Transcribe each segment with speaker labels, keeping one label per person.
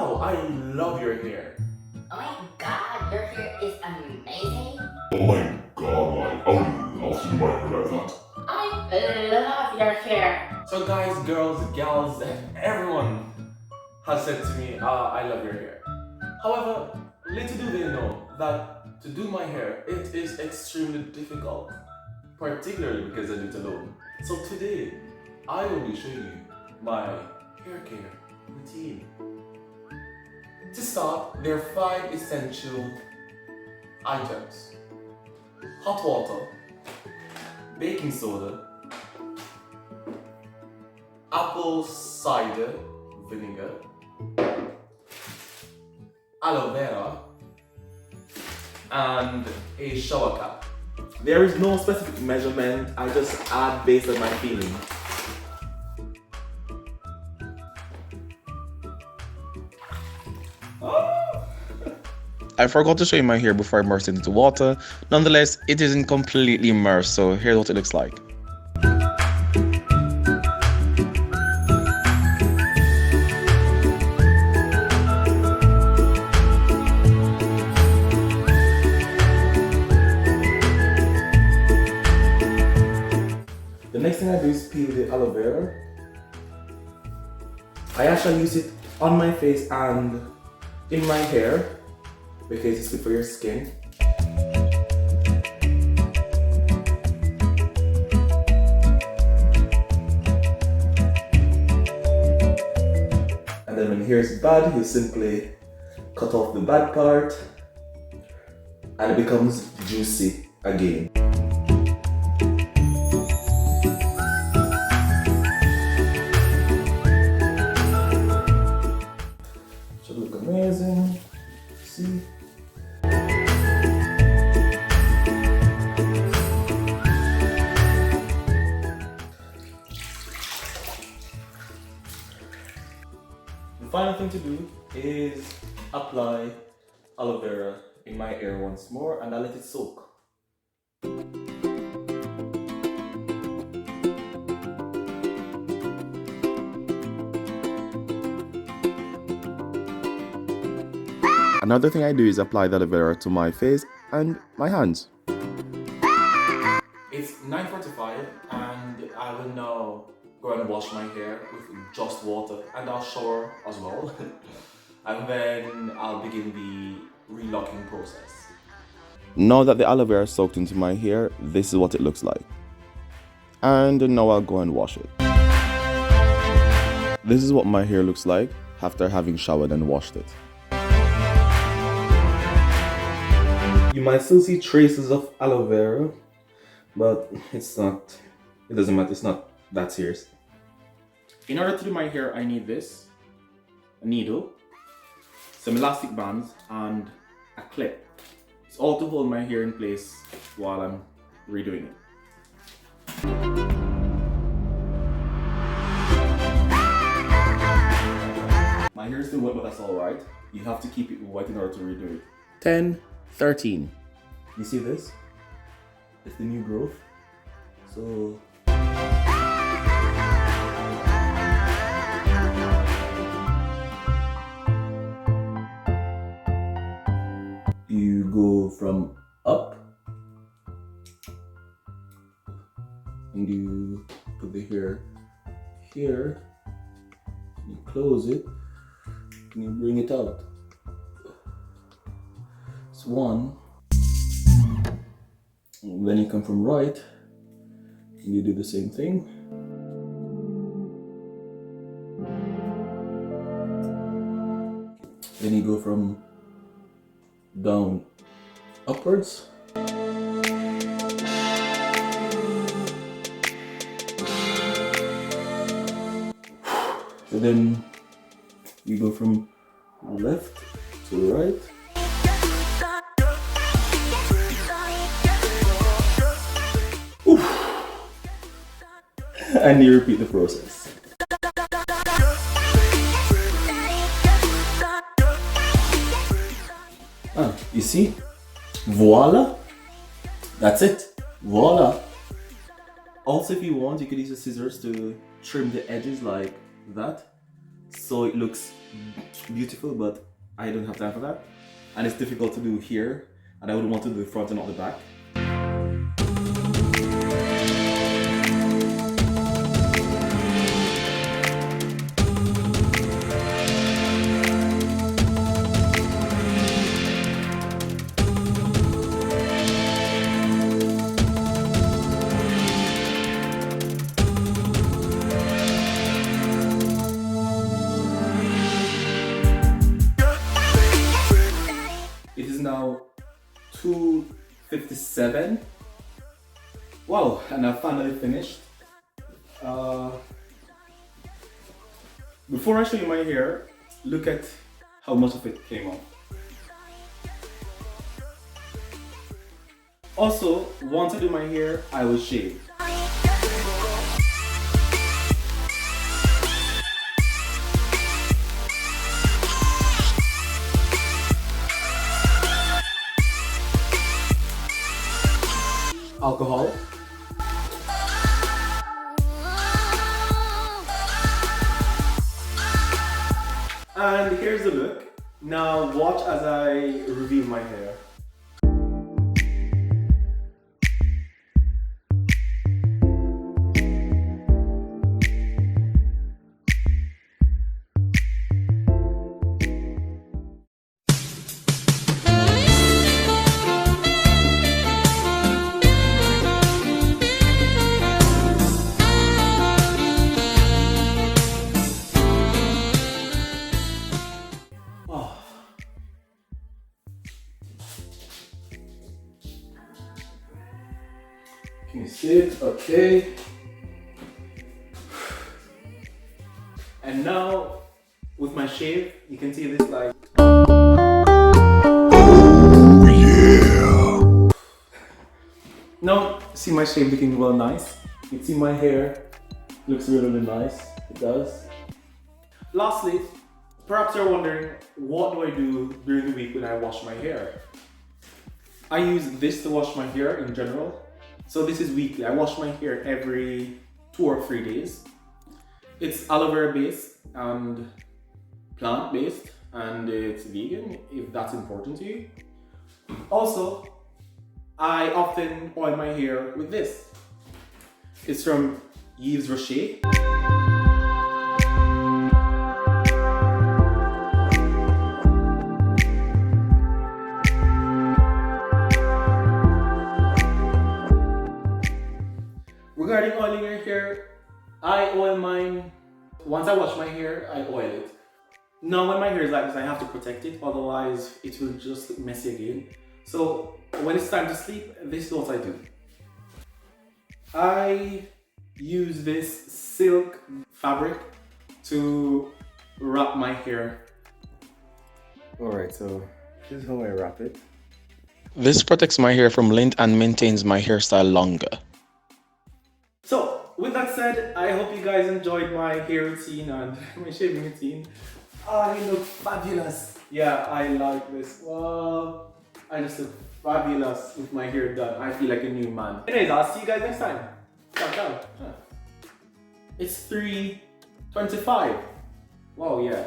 Speaker 1: Wow, I love your hair.
Speaker 2: Oh my god, your hair is amazing.
Speaker 3: Oh my god, like, I would love to do my hair like that.
Speaker 2: I love your hair.
Speaker 1: So guys, girls, gals, and everyone has said to me, I love your hair. However, little do they know that to do my hair, it is extremely difficult, particularly because I do it alone. So today, I will be showing you my hair care routine. To start, there are 5 essential items: hot water, baking soda, apple cider vinegar, aloe vera, and a shower cap. There is no specific measurement, I just add based on my feeling.
Speaker 4: I forgot to show you my hair before I immersed it into water. Nonetheless, it isn't completely immersed, so here's what it looks like.
Speaker 1: The next thing I do is peel the aloe vera. I actually use it on my face and in my hair because it's good for your skin. And then when hair is bad, you simply cut off the bad part and it becomes juicy again. Should look amazing. See? The final thing to do is apply aloe vera in my hair once more and I let it soak.
Speaker 4: Another thing I do is apply the aloe vera to my face and my hands.
Speaker 1: It's 9:45 and I will now go and wash my hair with just water and I'll shower as well. And then I'll begin the relocking process.
Speaker 4: Now that the aloe vera is soaked into my hair, this is what it looks like. And now I'll go and wash it. This is what my hair looks like after having showered and washed it.
Speaker 1: You might still see traces of aloe vera, but it doesn't matter, it's not that serious. In order to do my hair, I need this, a needle, some elastic bands, and a clip. It's all to hold my hair in place while I'm redoing it. My hair is still wet, but that's alright. You have to keep it wet in order to redo it. 10, 13. You see this? It's the new growth. So you go from up and you put the hair here, you close it and you bring it out. It's one. And then you come from right and you do the same thing. Then you go from down upwards. So then you go from left to right. And you repeat the process. You see? Voila! That's it. Voila! Also, if you want, you could use the scissors to trim the edges like that.
Speaker 5: so it looks beautiful, but I don't have time for that. And it's difficult to do here, and I would want to do the front and not the back. It is now 2:57. Wow, and I finally finished. Before I show you my hair, look at how much of it came off. Also, once I do my hair, I will shave. Alcohol. And here's the look. Now watch as I reveal my hair. Can you see it? Okay. And now, with my shave, you can see this like. Oh yeah! Now, see my shave looking well nice. You can see my hair looks really, really nice. It does. Lastly, perhaps you're wondering, what do I do during the week when I wash my hair? I use this to wash my hair in general. So this is weekly. I wash my hair every 2 or 3 days. It's aloe vera based and plant based, and it's vegan if that's important to you. Also, I often oil my hair with this. It's from Yves Rocher. Regarding oiling your hair, I oil mine. Once I wash my hair, I oil it. Now when my hair is like this, I have to protect it, otherwise it will just look messy again. So when it's time to sleep, this is what I do. I use this silk fabric to wrap my hair. Alright, so this is how I wrap it.
Speaker 4: This protects my hair from lint and maintains my hairstyle longer.
Speaker 5: So, with that said, I hope you guys enjoyed my hair routine and my shaving routine. I look fabulous. Yeah, I like this. Wow, I just look fabulous with my hair done. I feel like a new man. Anyways, I'll see you guys next time. Ciao, ciao. It's 3:25. Wow, yeah.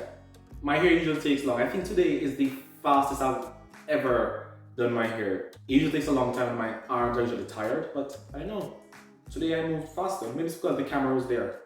Speaker 5: My hair usually takes long. I think today is the fastest I've ever done my hair. It usually takes a long time and my arms are usually tired, but I don't know. Today I moved faster. Maybe it's because the camera was there.